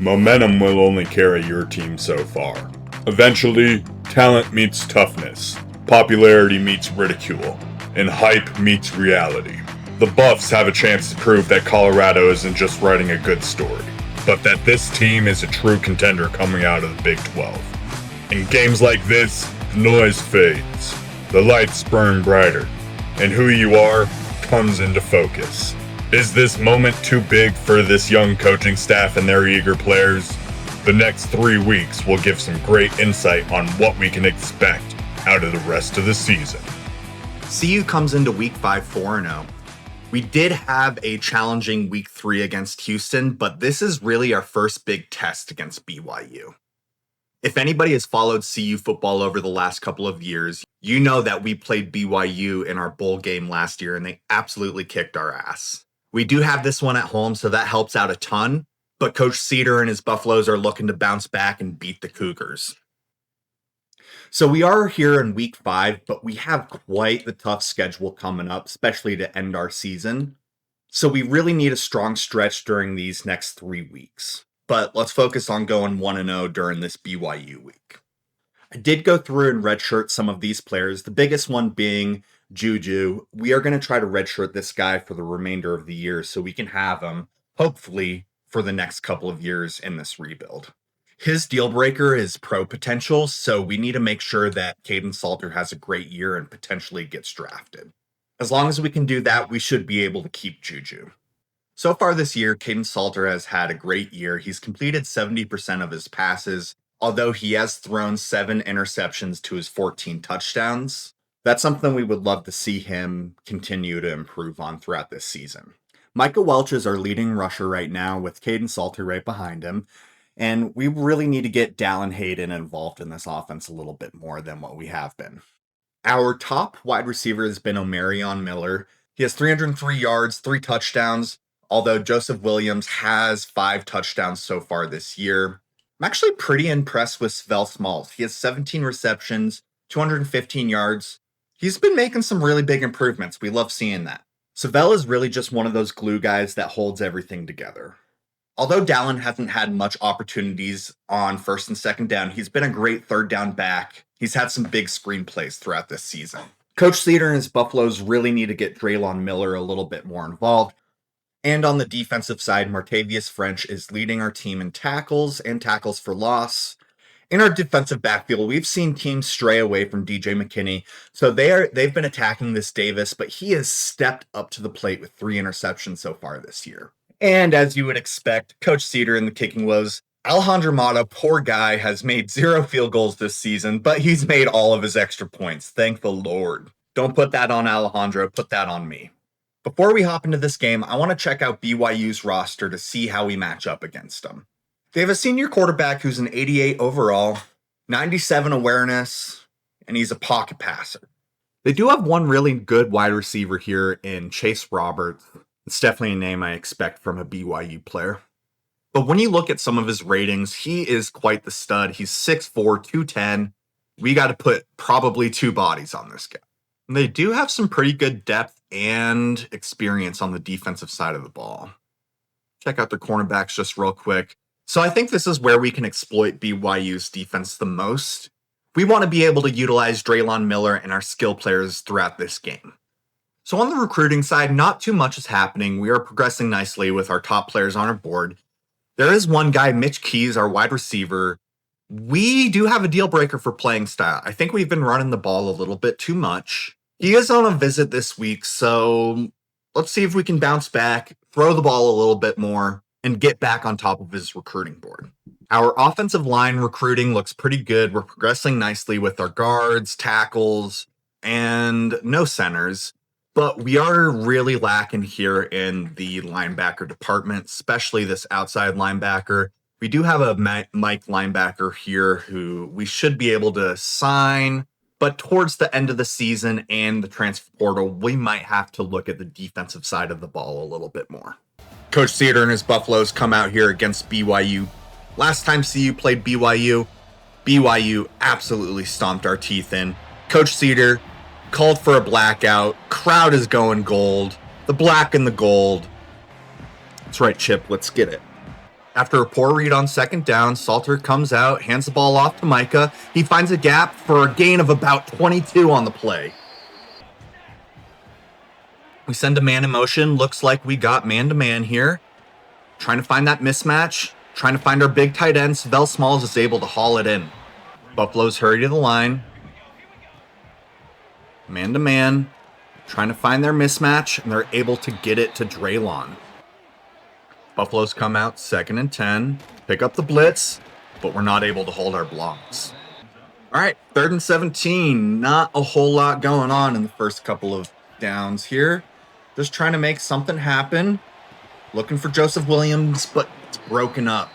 Momentum will only carry your team so far. Eventually, talent meets toughness, popularity meets ridicule, and hype meets reality. The Buffs have a chance to prove that Colorado isn't just writing a good story, but that this team is a true contender coming out of the Big 12. In games like this, the noise fades, the lights burn brighter, and who you are comes into focus. Is this moment too big for this young coaching staff and their eager players? The next 3 weeks will give some great insight on what we can expect out of the rest of the season. CU comes into week 5 4-0. We did have a challenging week 3 against Houston, but this is really our first big test against BYU. If anybody has followed CU football over the last couple of years, you know that we played BYU in our bowl game last year and they absolutely kicked our ass. We do have this one at home, so that helps out a ton, but Coach Cedar and his Buffaloes are looking to bounce back and beat the Cougars. So we are here in week 5, but we have quite the tough schedule coming up, especially to end our season. So we really need a strong stretch during these next 3 weeks. But let's focus on going 1-0 during this BYU week. I did go through and redshirt some of these players, the biggest one being Juju. We are going to try to redshirt this guy for the remainder of the year so we can have him, hopefully, for the next couple of years in this rebuild. His deal breaker is pro potential, so we need to make sure that Caden Salter has a great year and potentially gets drafted. As long as we can do that, we should be able to keep Juju. So far this year, Caden Salter has had a great year. He's completed 70% of his passes, although he has thrown 7 interceptions to his 14 touchdowns. That's something we would love to see him continue to improve on throughout this season. Micah Welch is our leading rusher right now with Caden Salter right behind him. And we really need to get Dallin Hayden involved in this offense a little bit more than what we have been. Our top wide receiver has been Omarion Miller. He has 303 yards, 3 touchdowns, although Joseph Williams has 5 touchdowns so far this year. I'm actually pretty impressed with Svel Smalls. He has 17 receptions, 215 yards. He's been making some really big improvements. We love seeing that. Svel is really just one of those glue guys that holds everything together. Although Dallin hasn't had much opportunities on first and second down, he's been a great third down back. He's had some big screen plays throughout this season. Coach Cedar and his Buffaloes really need to get Draylon Miller a little bit more involved. And on the defensive side, Martavius French is leading our team in tackles and tackles for loss. In our defensive backfield, we've seen teams stray away from DJ McKinney, so they've been attacking this Davis, but he has stepped up to the plate with 3 interceptions so far this year. And as you would expect, Coach Cedar in the kicking woes. Alejandro Mata, poor guy, has made 0 field goals this season, but he's made all of his extra points. Thank the Lord. Don't put that on Alejandro, put that on me. Before we hop into this game, I want to check out BYU's roster to see how we match up against them. They have a senior quarterback who's an 88 overall, 97 awareness, and he's a pocket passer. They do have one really good wide receiver here in Chase Roberts. It's definitely a name I expect from a BYU player. But when you look at some of his ratings, he is quite the stud. He's 6'4", 210. We got to put probably 2 bodies on this guy. And they do have some pretty good depth and experience on the defensive side of the ball. Check out their cornerbacks just real quick. So I think this is where we can exploit BYU's defense the most. We want to be able to utilize Draylon Miller and our skill players throughout this game. So on the recruiting side, not too much is happening. We are progressing nicely with our top players on our board. There is one guy, Mitch Keys, our wide receiver. We do have a deal breaker for playing style. I think we've been running the ball a little bit too much. He is on a visit this week, so let's see if we can bounce back, throw the ball a little bit more, and get back on top of his recruiting board. Our offensive line recruiting looks pretty good. We're progressing nicely with our guards, tackles, and no centers. But we are really lacking here in the linebacker department, especially this outside linebacker. We do have a Mike linebacker here who we should be able to sign, but towards the end of the season and the transfer portal, we might have to look at the defensive side of the ball a little bit more. Coach Cedar and his Buffaloes come out here against BYU. Last time CU played BYU absolutely stomped our teeth in. Coach Cedar called for a blackout. Crowd is going gold. The black and the gold. That's right, Chip. Let's get it. After a poor read on second down, Salter comes out, hands the ball off to Micah. He finds a gap for a gain of about 22 on the play. We send a man in motion. Looks like we got man-to-man here. Trying to find that mismatch. Trying to find our big tight end. Savell Smalls is able to haul it in. Buffaloes hurry to the line. Man-to-man. Trying to find their mismatch, and they're able to get it to Draylon. Buffaloes come out 2nd and 10. Pick up the blitz, but we're not able to hold our blocks. All right, 3rd and 17. Not a whole lot going on in the first couple of downs here. Just trying to make something happen. Looking for Joseph Williams, but it's broken up.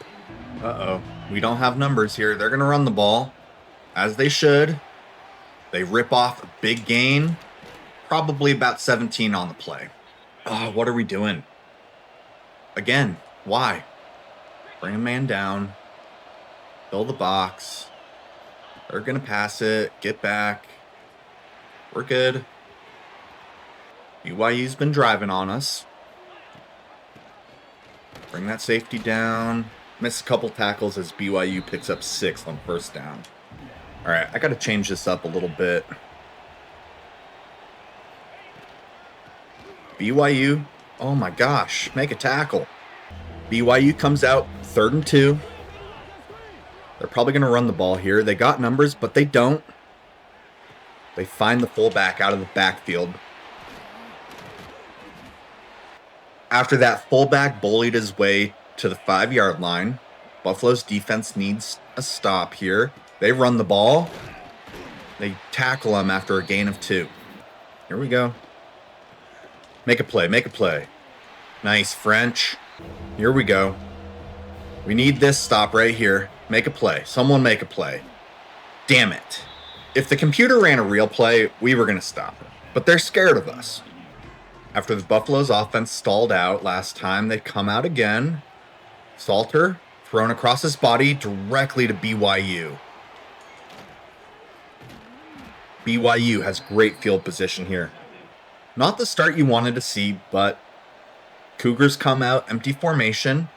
Uh-oh. We don't have numbers here. They're going to run the ball, as they should. They rip off a big gain. Probably about 17 on the play. Oh, what are we doing? Again, why? Bring a man down. Fill the box. They're going to pass it. Get back. We're good. BYU's been driving on us. Bring that safety down. Miss a couple tackles as BYU picks up 6 on first down. All right, I got to change this up a little bit. BYU, oh my gosh, make a tackle. BYU comes out 3rd and 2. They're probably going to run the ball here. They got numbers, but they don't. They find the fullback out of the backfield. After that, fullback bullied his way to the 5-yard line. Buffalo's defense needs a stop here. They run the ball. They tackle him after a gain of 2. Here we go. Make a play, make a play. Nice, French. Here we go. We need this stop right here. Make a play. Someone make a play. Damn it. If the computer ran a real play, we were going to stop it. But they're scared of us. After the Buffalo's offense stalled out last time, they come out again. Salter thrown across his body directly to BYU. BYU has great field position here. Not the start you wanted to see, but Cougars come out empty formation.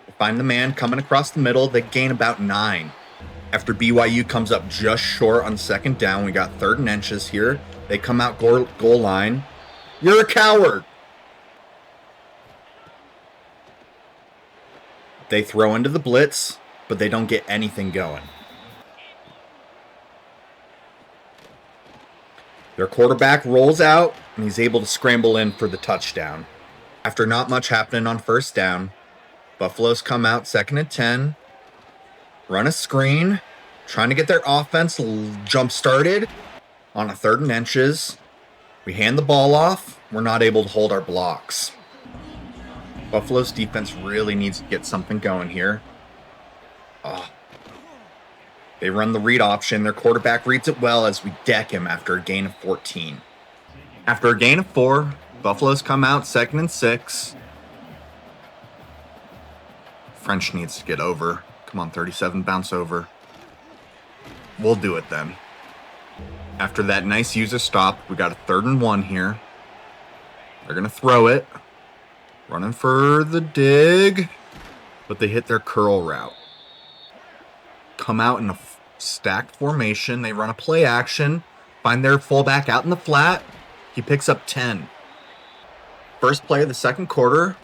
They find the man coming across the middle. They gain about 9. After BYU comes up just short on second down, we got 3rd and inches here. They come out goal line. You're a coward. They throw into the blitz, but they don't get anything going. Their quarterback rolls out, and he's able to scramble in for the touchdown. After not much happening on first down, Buffaloes come out 2nd and 10, run a screen, trying to get their offense jump started on a 3rd and inches. We hand the ball off. We're not able to hold our blocks. Buffalo's defense really needs to get something going here. They run the read option. Their quarterback reads it well as we deck him after a gain of 14. After a gain of 4, Buffaloes come out 2nd and 6. French needs to get over. Come on, 37, bounce over. We'll do it then. After that nice user stop, we got a 3rd and 1 here. They're going to throw it. Running for the dig. But they hit their curl route. Come out in a stacked formation. They run a play action. Find their fullback out in the flat. He picks up 10. First play of the second quarter.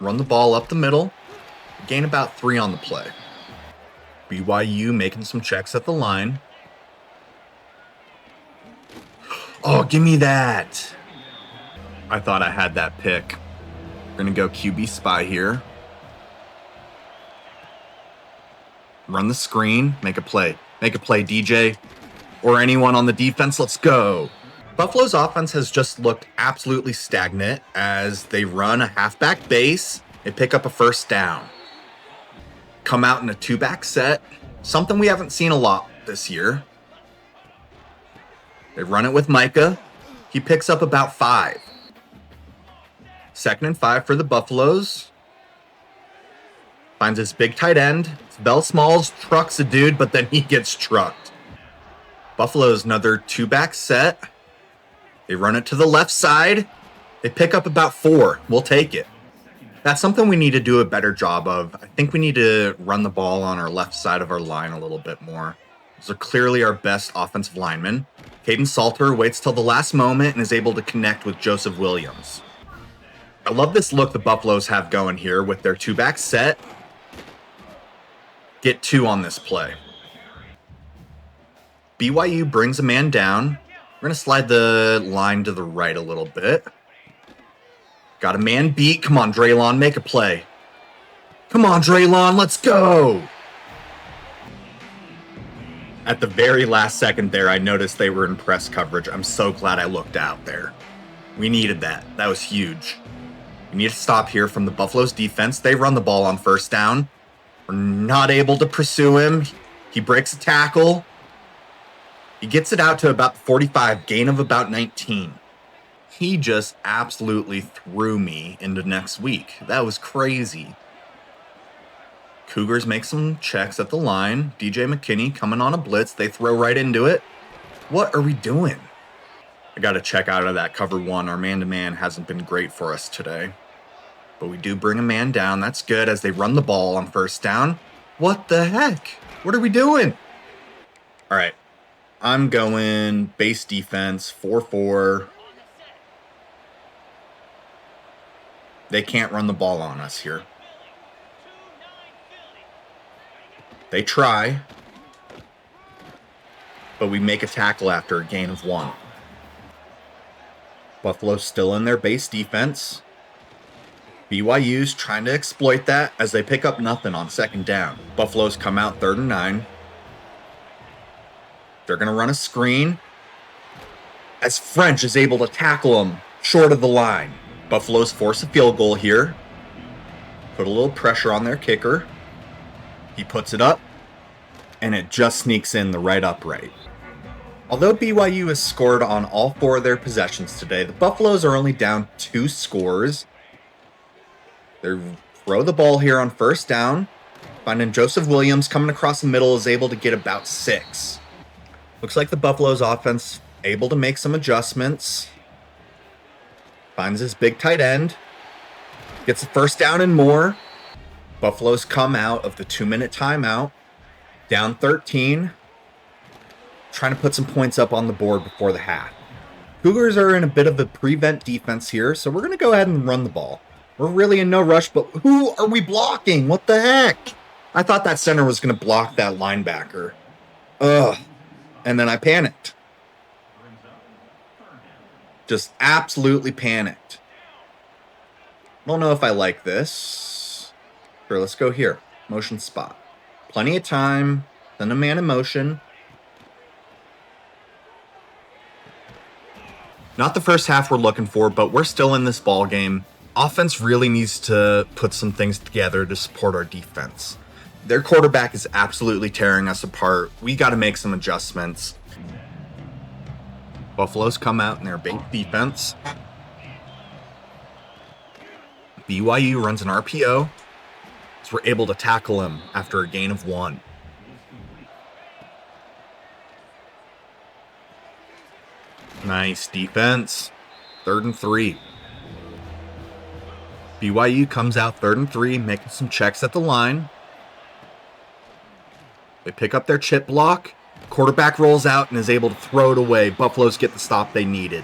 Run the ball up the middle. Gain about 3 on the play. BYU making some checks at the line. Oh, give me that. I thought I had that pick. We're going to go QB spy here. Run the screen. Make a play. Make a play, DJ. Or anyone on the defense. Let's go. Buffalo's offense has just looked absolutely stagnant as they run a halfback base. They pick up a first down. Come out in a 2-back set. Something we haven't seen a lot this year. They run it with Micah. He picks up about 5. 2nd and 5 for the Buffaloes. Finds his big tight end. Bell Smalls trucks a dude, but then he gets trucked. Buffalo's another 2-back set. They run it to the left side. They pick up about 4. We'll take it. That's something we need to do a better job of. I think we need to run the ball on our left side of our line a little bit more. Those are clearly our best offensive linemen. Caden Salter waits till the last moment and is able to connect with Joseph Williams. I love this look the Buffaloes have going here with their two-back set. Get 2 on this play. BYU brings a man down. We're going to slide the line to the right a little bit. Got a man beat. Come on, Draylon, make a play. Come on, Draylon, let's go. At the very last second there, I noticed they were in press coverage. I'm so glad I looked out there. We needed that. That was huge. We need to stop here from the Buffaloes defense. They run the ball on first down. We're not able to pursue him. He breaks a tackle. He gets it out to about 45, gain of about 19. He just absolutely threw me into next week. That was crazy. Cougars make some checks at the line. DJ McKinney coming on a blitz. They throw right into it. What are we doing? I got to check out of that cover 1. Our man-to-man hasn't been great for us today. But we do bring a man down. That's good as they run the ball on first down. What the heck? What are we doing? All right. I'm going base defense, 4-4. They can't run the ball on us here. They try. But we make a tackle after a gain of 1. Buffalo's still in their base defense. BYU's trying to exploit that as they pick up nothing on second down. Buffalo's come out 3rd and 9. They're going to run a screen as French is able to tackle them short of the line. Buffalo's force a field goal here. Put a little pressure on their kicker. He puts it up, and it just sneaks in the right upright. Although BYU has scored on all 4 of their possessions today, the Buffaloes are only down 2 scores. They throw the ball here on first down. Finding Joseph Williams coming across the middle is able to get about 6. Looks like the Buffaloes offense able to make some adjustments. Finds his big tight end. Gets a first down and more. Buffaloes come out of the 2-minute timeout. Down 13. Trying to put some points up on the board before the half. Cougars are in a bit of a prevent defense here, so we're going to go ahead and run the ball. We're really in no rush, but who are we blocking? What the heck? I thought that center was going to block that linebacker. Ugh. And then I panicked. Just absolutely panicked. Don't know if I like this. Sure, let's go here. Motion spot. Plenty of time. Send a man in motion. Not the first half we're looking for, but we're still in this ball game. Offense really needs to put some things together to support our defense. Their quarterback is absolutely tearing us apart. We got to make some adjustments. Buffaloes come out in their base defense. BYU runs an RPO. So we're able to tackle him after a gain of 1. Nice defense. 3rd and 3. BYU comes out 3rd and 3, making some checks at the line. They pick up their chip block. Quarterback rolls out and is able to throw it away. Buffaloes get the stop they needed.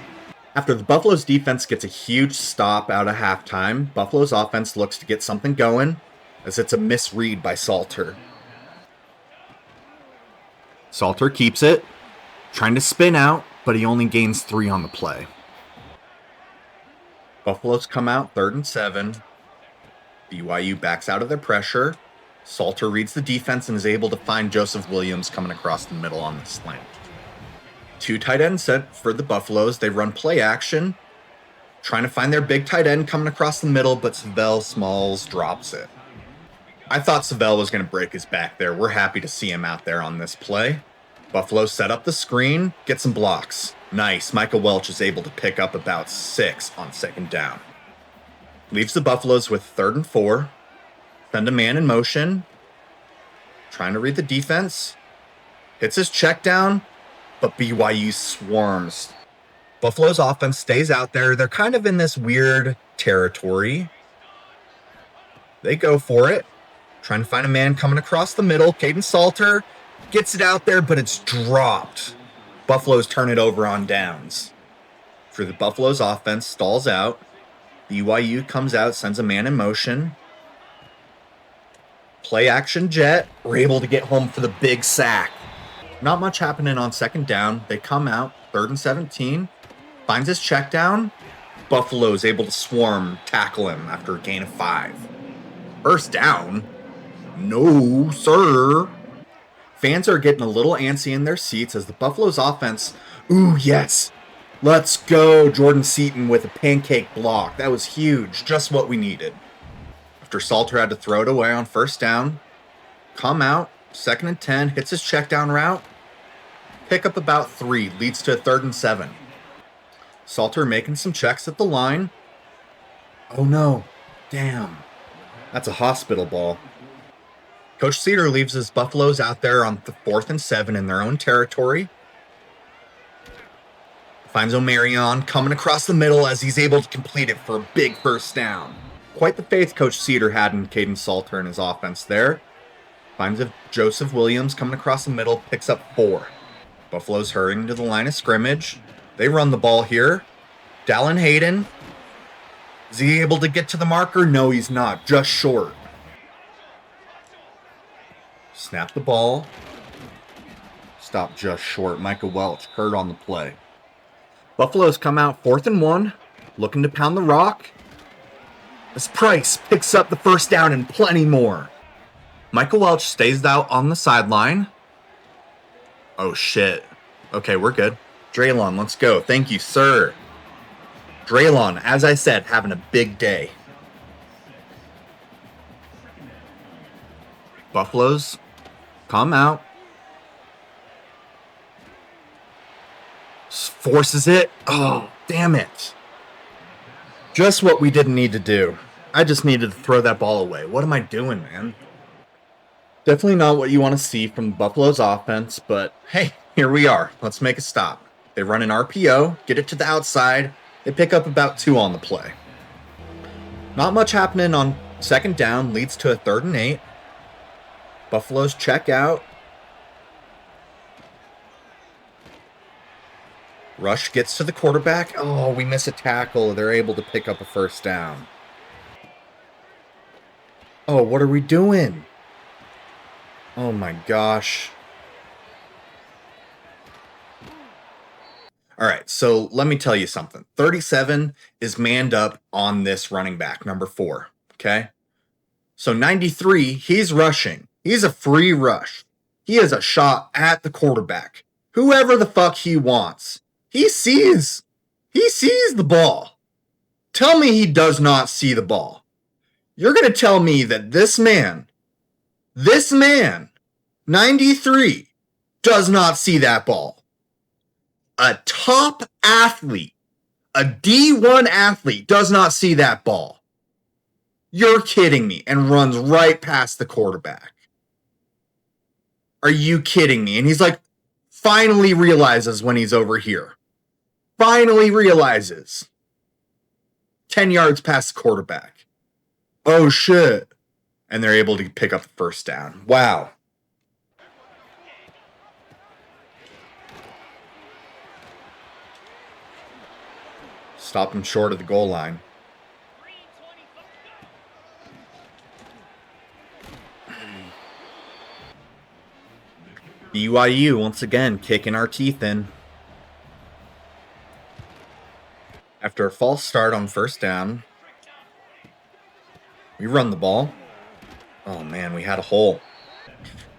After the Buffaloes defense gets a huge stop out of halftime, Buffalo's offense looks to get something going as it's a misread by Salter. Salter keeps it, trying to spin out, but he only gains 3 on the play. Buffaloes come out 3rd and 7. BYU backs out of their pressure. Salter reads the defense and is able to find Joseph Williams coming across the middle on the slant. 2 tight ends set for the Buffaloes. They run play action, trying to find their big tight end coming across the middle, but Savell Smalls drops it. I thought Savell was going to break his back there. We're happy to see him out there on this play. Buffalo set up the screen, get some blocks. Nice. Michael Welch is able to pick up about 6 on second down. Leaves the Buffaloes with 3rd and 4. Send a man in motion. Trying to read the defense. Hits his check down, but BYU swarms. Buffalo's offense stays out there. They're kind of in this weird territory. They go for it. Trying to find a man coming across the middle. Caden Salter gets it out there, but it's dropped. Buffaloes turn it over on downs. For the Buffaloes offense, stalls out. BYU comes out, sends a man in motion. Play action jet. We're able to get home for the big sack. Not much happening on second down. They come out, 3rd and 17. Finds his check down. Buffalo's able to swarm, tackle him after a gain of 5. First down? No, sir. Fans are getting a little antsy in their seats as the Buffalo's offense, ooh, yes. Let's go, Jordan Seaton with a pancake block. That was huge, just what we needed. After Salter had to throw it away on first down, come out, 2nd and 10, hits his check down route, pick up about 3, leads to a 3rd and 7. Salter making some checks at the line. Oh no, damn. That's a hospital ball. Coach Cedar leaves his Buffaloes out there on the 4th and 7 in their own territory. Finds Omarion coming across the middle as he's able to complete it for a big first down. Quite the faith Coach Cedar had in Caden Salter and his offense there. Finds a Joseph Williams coming across the middle, picks up 4. Buffaloes hurrying to the line of scrimmage. They run the ball here. Dallin Hayden. Is he able to get to the marker? No, he's not. Just short. Snap the ball. Stop just short. Micah Welch hurt on the play. Buffaloes come out 4th and 1. Looking to pound the rock. As Price picks up the first down and plenty more. Michael Welch stays out on the sideline. Oh, shit. Okay, we're good. Draylon, let's go. Thank you, sir. Draylon, as I said, having a big day. Buffaloes come out. Forces it. Oh, damn it. Just what we didn't need to do. I just needed to throw that ball away. What am I doing, man? Definitely not what you want to see from Buffalo's offense, but hey, here we are. Let's make a stop. They run an RPO, get it to the outside. They pick up about 2 on the play. Not much happening on second down, leads to a 3rd and 8. Buffaloes check out. Rush gets to the quarterback. Oh, we miss a tackle. They're able to pick up a first down. Oh, what are we doing? Oh my gosh. All right, so let me tell you something. 37 is manned up on this running back, number 4, okay? So 93, he's rushing. He's a free rush. He has a shot at the quarterback. Whoever the fuck he wants. He sees the ball. Tell me he does not see the ball. You're going to tell me that this man, 93, does not see that ball. A top athlete, a D1 athlete, does not see that ball. You're kidding me, and runs right past the quarterback. Are you kidding me? And he's like, finally realizes when he's over here. Finally realizes. 10 yards past the quarterback. Oh shit. And they're able to pick up the first down. Wow. Stop him short of the goal line. BYU once again kicking our teeth in. After a false start on first down, we run the ball. Oh man, we had a hole.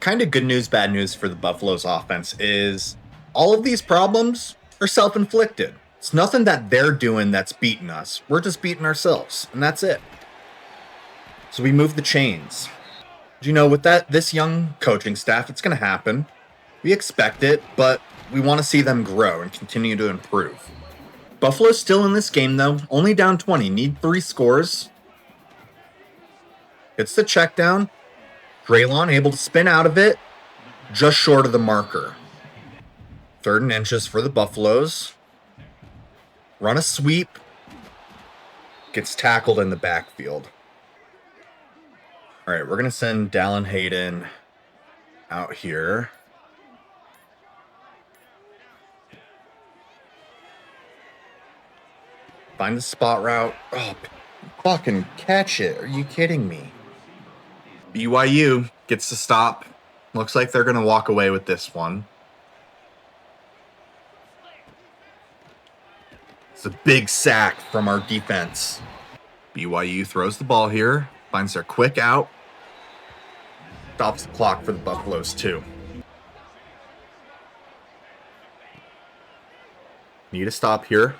Kind of good news, bad news for the Buffalo's offense is all of these problems are self-inflicted. It's nothing that they're doing that's beating us. We're just beating ourselves, and that's it. So we move the chains. You know, with this young coaching staff, it's going to happen. We expect it, but we want to see them grow and continue to improve. Buffalo's still in this game, though. Only down 20. Need 3 scores. It's the check down. Draylon able to spin out of it. Just short of the marker. 3rd and inches for the Buffaloes. Run a sweep. Gets tackled in the backfield. All right, we're going to send Dallin Hayden out here. Find the spot route. Oh, fucking catch it. Are you kidding me? BYU gets to stop. Looks like they're going to walk away with this one. It's a big sack from our defense. BYU throws the ball here. Finds their quick out. Stops the clock for the Buffaloes too. Need a stop here.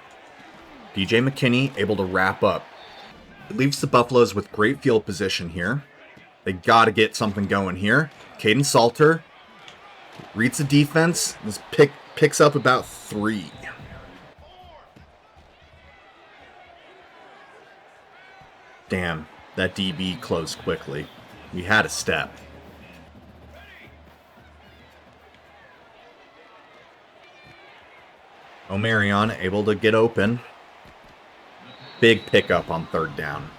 DJ McKinney able to wrap up. It leaves the Buffaloes with great field position here. They got to get something going here. Caden Salter reads the defense. This picks up about 3. Damn, that DB closed quickly. We had a step. Omarion able to get open. Big pickup on 3rd down.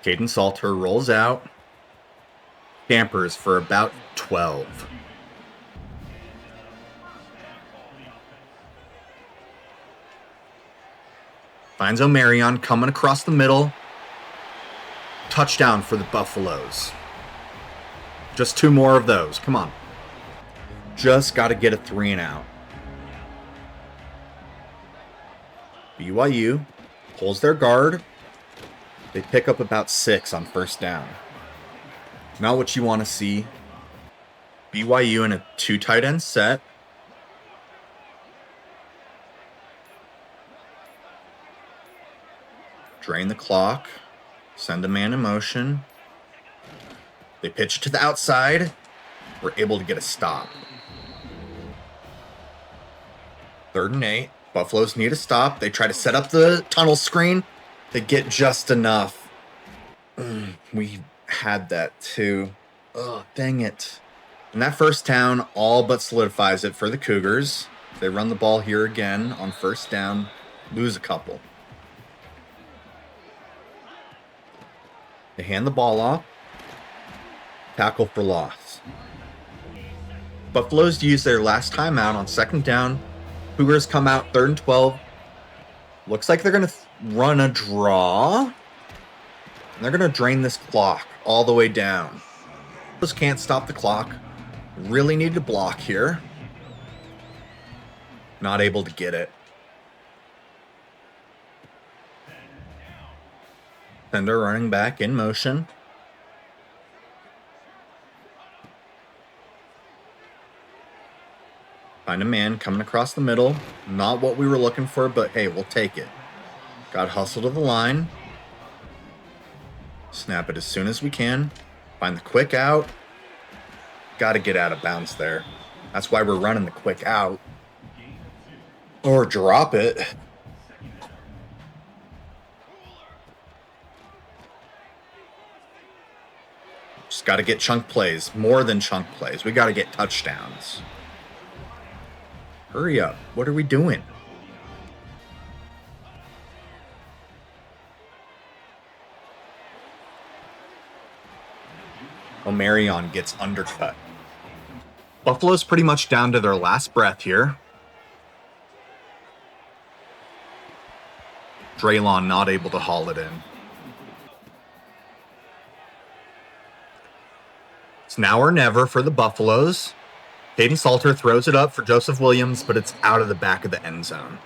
Caden Salter rolls out. Campers for about 12. Finds Omarion coming across the middle. Touchdown for the Buffaloes. Just 2 more of those. Come on. Just got to get a 3 and out. BYU pulls their guard. They pick up about 6 on 1st down. Not what you want to see. BYU in a 2 tight end set. Drain the clock. Send a man in motion. They pitch to the outside. We're able to get a stop. 3rd and 8. Buffaloes need a stop. They try to set up the tunnel screen. They get just enough. We had that too. Oh, dang it. And that 1st down all but solidifies it for the Cougars. They run the ball here again on 1st down. Lose a couple. They hand the ball off. Tackle for loss. Buffaloes use their last timeout on 2nd down. Cougars come out 3rd and 12. Looks like they're going to run a draw. And they're going to drain this clock all the way down. Just can't stop the clock. Really need to block here. Not able to get it. Fender running back in motion. Find a man coming across the middle. Not what we were looking for, but hey, we'll take it. Got to hustle to the line. Snap it as soon as we can. Find the quick out. Got to get out of bounds there. That's why we're running the quick out. Or drop it. Just got to get chunk plays. More than chunk plays. We got to get touchdowns. Hurry up. What are we doing? Omarion gets undercut. Buffalo's pretty much down to their last breath here. Draylon not able to haul it in. It's now or never for the Buffaloes. Caden Salter throws it up for Joseph Williams, but it's out of the back of the end zone.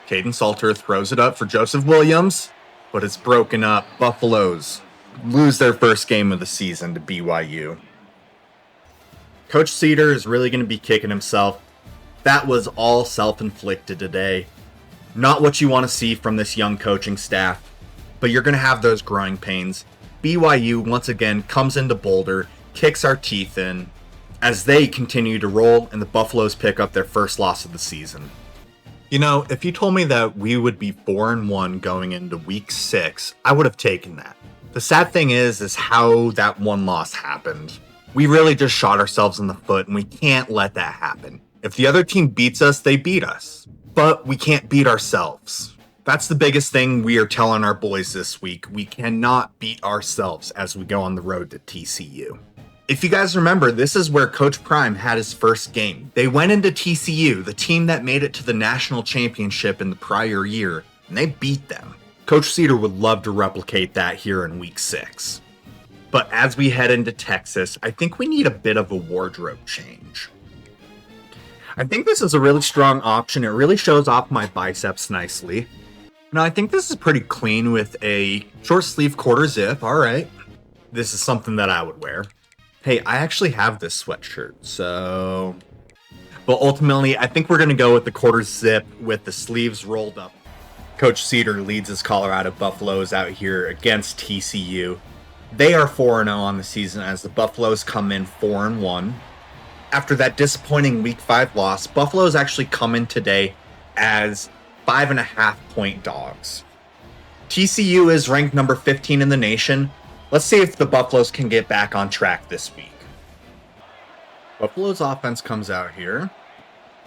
Caden Salter throws it up for Joseph Williams, but it's broken up. Buffaloes lose their first game of the season to BYU. Coach Cedar is really going to be kicking himself. That was all self-inflicted today. Not what you want to see from this young coaching staff, but you're going to have those growing pains. BYU once again comes into Boulder, kicks our teeth in as they continue to roll, and the Buffaloes pick up their first loss of the season. You know, if you told me that we would be 4-1 going into week 6, I would have taken that. The sad thing is how that one loss happened. We really just shot ourselves in the foot, and we can't let that happen. If the other team beats us, they beat us. But we can't beat ourselves. That's the biggest thing we are telling our boys this week. We cannot beat ourselves as we go on the road to TCU. If you guys remember, this is where Coach Prime had his first game. They went into TCU, the team that made it to the national championship in the prior year, and they beat them. Coach Cedar would love to replicate that here in week 6. But as we head into Texas, I think we need a bit of a wardrobe change. I think this is a really strong option. It really shows off my biceps nicely. Now, I think this is pretty clean with a short sleeve quarter zip. All right. This is something that I would wear. Hey, I actually have this sweatshirt, so... But ultimately, I think we're going to go with the quarter zip with the sleeves rolled up. Coach Cedar leads his Colorado Buffaloes out here against TCU. They are 4-0 on the season as the Buffaloes come in 4-1. After that disappointing Week 5 loss, Buffaloes actually come in today as 5.5-point dogs. TCU is ranked number 15 in the nation. Let's see if the Buffaloes can get back on track this week. Buffalo's offense comes out here,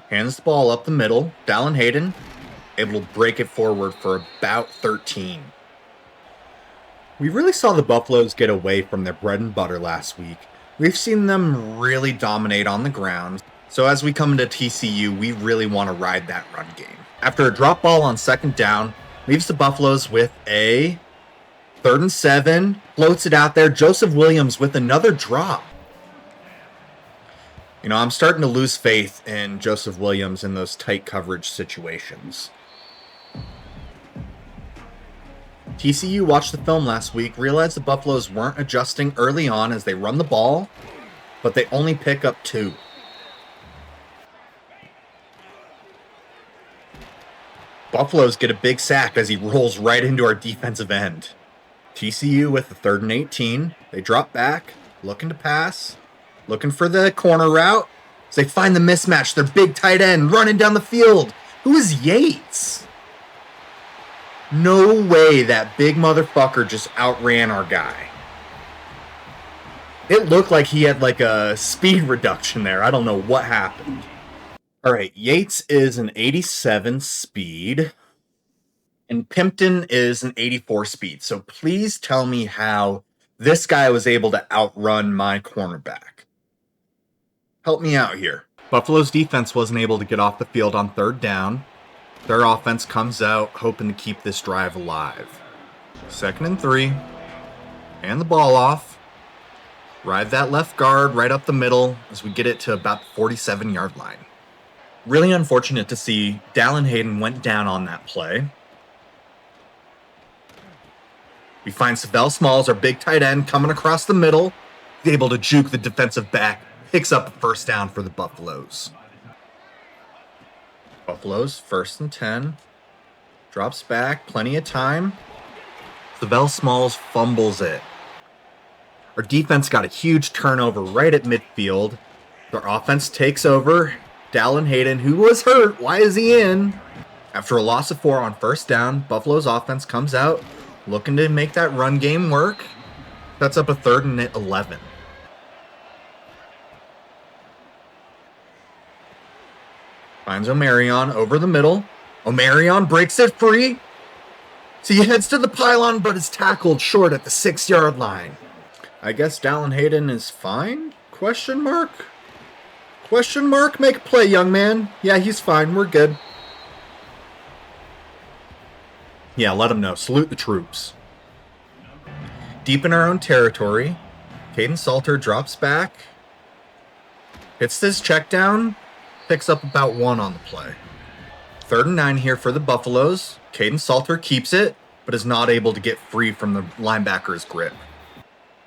hands the ball up the middle. Dallin Hayden able to break it forward for about 13. We really saw the Buffaloes get away from their bread and butter last week. We've seen them really dominate on the ground. So as we come into TCU, we really want to ride that run game. After a drop ball on second down, leaves the Buffaloes with a 3rd and 7, floats it out there. Joseph Williams with another drop. You know, I'm starting to lose faith in Joseph Williams in those tight coverage situations. TCU watched the film last week, realized the Buffaloes weren't adjusting early on as they run the ball, but they only pick up 2. Buffaloes get a big sack as he rolls right into our defensive end. TCU with the 3rd and 18. They drop back, looking to pass, looking for the corner route. As they find the mismatch, their big tight end running down the field. Who is Yates? No way that big motherfucker just outran our guy. It looked like he had like a speed reduction there. I don't know what happened. All right, Yates is an 87 speed. And Pimpton is an 84 speed. So please tell me how this guy was able to outrun my cornerback. Help me out here. Buffalo's defense wasn't able to get off the field on 3rd down. Their offense comes out hoping to keep this drive alive. 2nd and 3. Hand the ball off. Ride that left guard right up the middle as we get it to about the 47-yard line. Really unfortunate to see Dallin Hayden went down on that play. We find Savell Smalls, our big tight end, coming across the middle. He's able to juke the defensive back. Picks up a 1st down for the Buffaloes. Buffaloes, 1st and 10. Drops back, plenty of time. Savell Smalls fumbles it. Our defense got a huge turnover right at midfield. Their offense takes over. Dallin Hayden, who was hurt, why is he in? After a loss of 4 on 1st down, Buffalo's offense comes out, looking to make that run game work. That's up a 3rd and 11. Finds Omarion over the middle. Omarion breaks it free. So he heads to the pylon, but is tackled short at the 6-yard line. I guess Dallin Hayden is fine? Question mark? Question mark? Make a play, young man. Yeah, he's fine. We're good. Yeah, let him know. Salute the troops. Deep in our own territory, Caden Salter drops back. Hits this check down. Picks up about 1 on the play. 3rd and 9 here for the Buffaloes. Caden Salter keeps it, but is not able to get free from the linebacker's grip.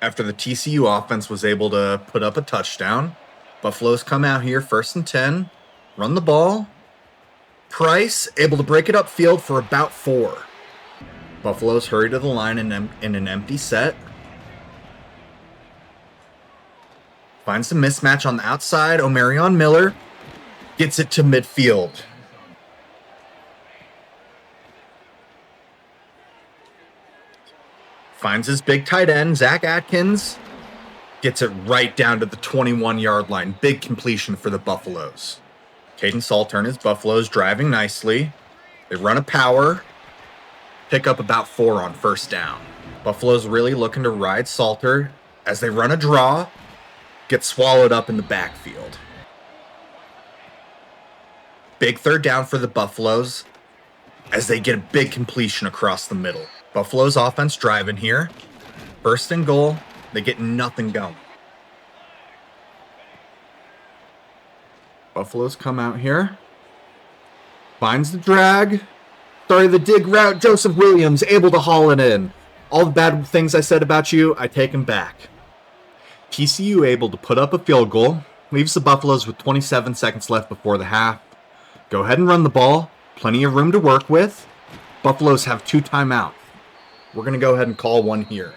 After the TCU offense was able to put up a touchdown, Buffaloes come out here 1st and 10, run the ball. Price able to break it upfield for about 4. Buffaloes hurry to the line in an empty set. Finds the mismatch on the outside. Omarion Miller gets it to midfield. Finds his big tight end, Zach Atkins. Gets it right down to the 21-yard line. Big completion for the Buffaloes. Caden Salter and his Buffaloes driving nicely. They run a power, pick up about 4 on first down. Buffalo's really looking to ride Salter as they run a draw, get swallowed up in the backfield. Big third down for the Buffaloes as they get a big completion across the middle. Buffalo's offense driving here. First and goal, they get nothing going. Buffaloes come out here. Finds the drag. Sorry, the dig route. Joseph Williams able to haul it in. All the bad things I said about you, I take them back. TCU able to put up a field goal. Leaves the Buffaloes with 27 seconds left before the half. Go ahead and run the ball. Plenty of room to work with. Buffaloes have 2 timeouts. We're going to go ahead and call one here.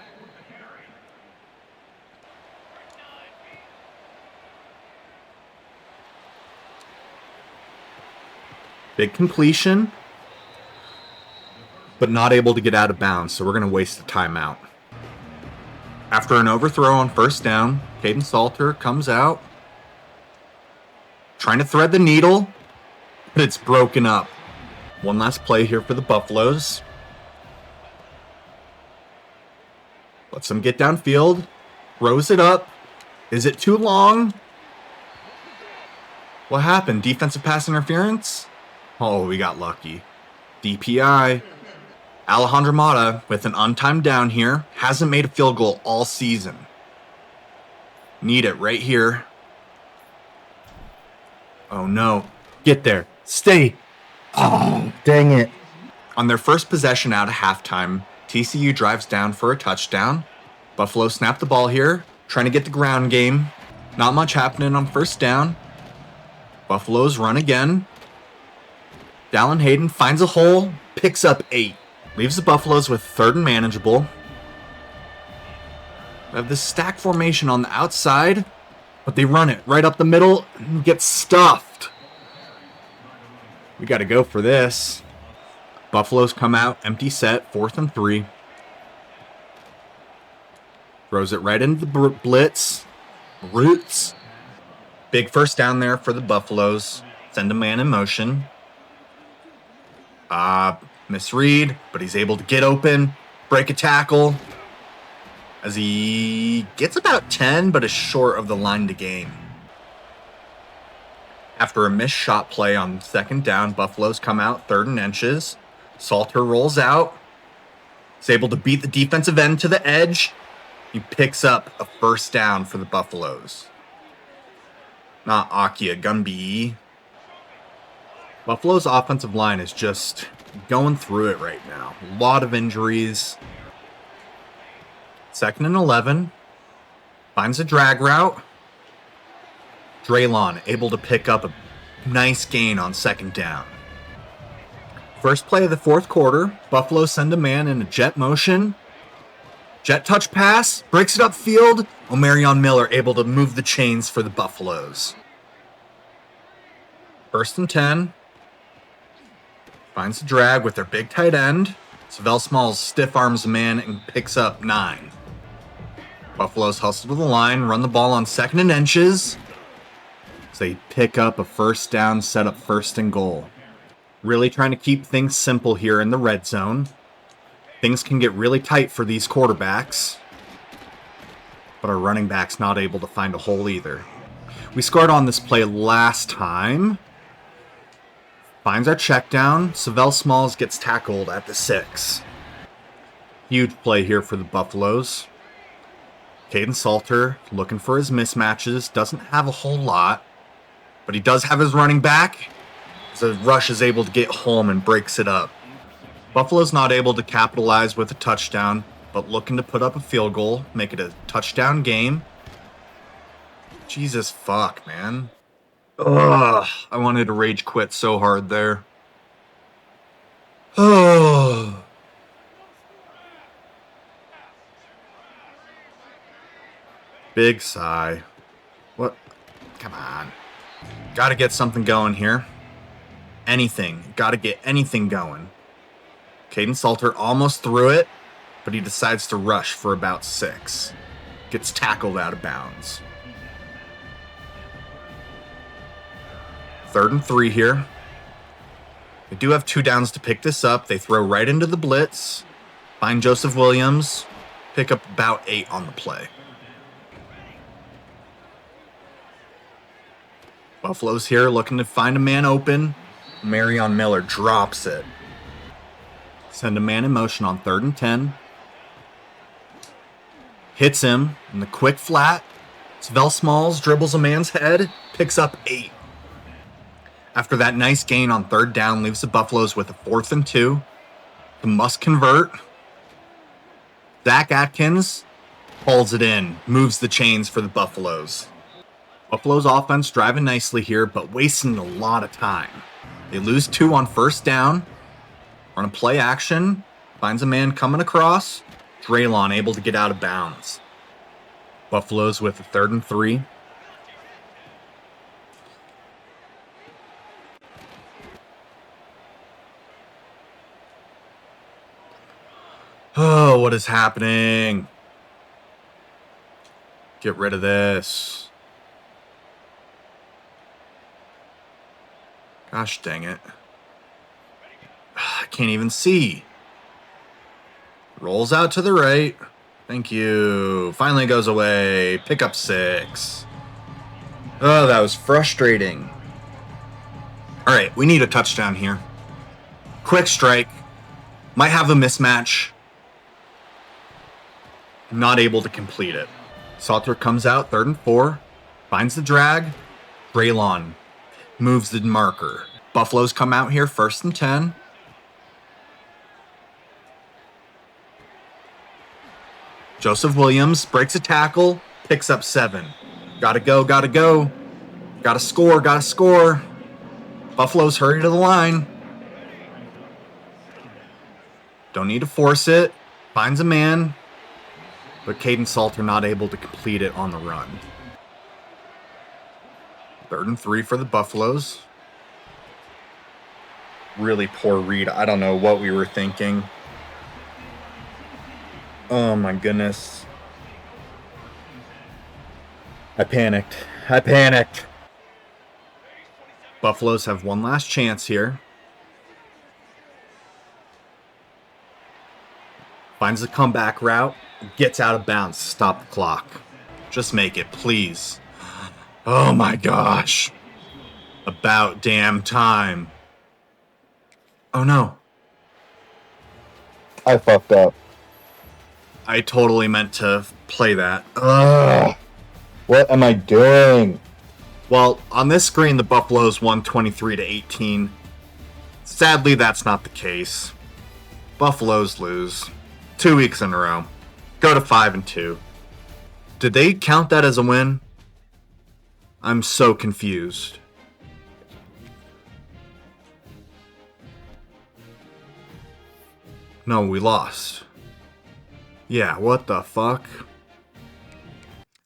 Big completion, but not able to get out of bounds, so we're going to waste a timeout. After an overthrow on first down, Caden Salter comes out, trying to thread the needle, but it's broken up. One last play here for the Buffaloes. Lets them get downfield, throws it up. Is it too long? What happened? Defensive pass interference? Oh, we got lucky. DPI. Alejandro Mata with an untimed down here. Hasn't made a field goal all season. Need it right here. Oh no. Get there. Stay. Oh, dang it. On their first possession out of halftime, TCU drives down for a touchdown. Buffalo snap the ball here, trying to get the ground game. Not much happening on first down. Buffaloes run again. Dallin Hayden finds a hole, picks up 8. Leaves the Buffaloes with 3rd and manageable. We have this stack formation on the outside, but they run it right up the middle and get stuffed. We got to go for this. Buffaloes come out, empty set, 4th and 3. Throws it right into the blitz. Roots. Big first down there for the Buffaloes. Send a man in motion. Misread, but he's able to get open, break a tackle, as he gets about 10, but is short of the line to gain. After a missed shot play on 2nd down, Buffaloes come out 3rd and inches. Salter rolls out. He's able to beat the defensive end to the edge. He picks up a first down for the Buffaloes. Not Akia Gumby. Buffalo's offensive line is just going through it right now. A lot of injuries. 2nd and 11. Finds a drag route. Draylon able to pick up a nice gain on 2nd down. First play of the 4th quarter. Buffalo send a man in a jet motion. Jet touch pass. Breaks it upfield. Omarion Miller able to move the chains for the Buffaloes. 1st and 10. Finds the drag with their big tight end. Savell Smalls stiff arms a man and picks up 9. Buffaloes hustle to the line, run the ball on 2nd and inches. So they pick up a first down, set up 1st and goal. Really trying to keep things simple here in the red zone. Things can get really tight for these quarterbacks. But our running back's not able to find a hole either. We scored on this play last time. Finds our check down. Savell Smalls gets tackled at the 6. Huge play here for the Buffaloes. Caden Salter looking for his mismatches. Doesn't have a whole lot. But he does have his running back. So Rush is able to get home and breaks it up. Buffalo's not able to capitalize with a touchdown, but looking to put up a field goal, make it a touchdown game. Jesus fuck, man. Ugh, I wanted to rage quit so hard there. Oh. Big sigh. What? Come on. Gotta get something going here. Anything. Gotta get anything going. Caden Salter almost threw it, but he decides to rush for about 6. Gets tackled out of bounds. 3rd and 3 here. They do have 2 downs to pick this up. They throw right into the blitz. Find Joseph Williams. Pick up about 8 on the play. Buffalo's here looking to find a man open. Marion Miller drops it. Send a man in motion on 3rd and 10. Hits him in the quick flat. Svel Smalls dribbles a man's head. Picks up 8. After that nice gain on 3rd down, leaves the Buffaloes with a 4th and 2. They must convert. Zach Atkins pulls it in. Moves the chains for the Buffaloes. Buffalo's offense driving nicely here, but wasting a lot of time. They lose 2 on 1st down. Run a play action. Finds a man coming across. Draylon able to get out of bounds. Buffaloes with a 3rd and 3. Oh, what is happening? Get rid of this. Gosh dang it. I can't even see. Rolls out to the right. Thank you. Finally goes away. Pick up 6. Oh, that was frustrating. All right, we need a touchdown here. Quick strike. Might have a mismatch. Not able to complete it. Salter comes out, 3rd and 4. Finds the drag. Draylon moves the marker. Buffaloes come out here, 1st and 10. Joseph Williams breaks a tackle, picks up 7. Gotta go, gotta go. Gotta score, gotta score. Buffaloes hurry to the line. Don't need to force it. Finds a man. But Caden Salter not able to complete it on the run. 3rd and 3 for the Buffaloes. Really poor read. I don't know what we were thinking. Oh my goodness. I panicked. Buffaloes have one last chance here. Finds the comeback route. Gets out of bounds to stop the clock. Just make it, please. Oh my gosh. About damn time. Oh no. I fucked up. I totally meant to play that. Ugh. What am I doing? Well, on this screen, the Buffaloes won 23-18. Sadly, that's not the case. Buffaloes lose 2 weeks in a row. Go to 5 and 2. Did they count that as a win? I'm so confused. No, we lost. Yeah, what the fuck?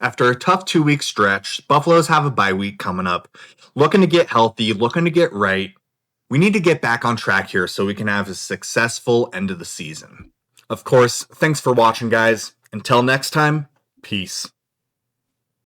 After a tough 2-week stretch, Buffaloes have a bye week coming up. Looking to get healthy, looking to get right. We need to get back on track here so we can have a successful end of the season. Of course, thanks for watching, guys. Until next time, peace.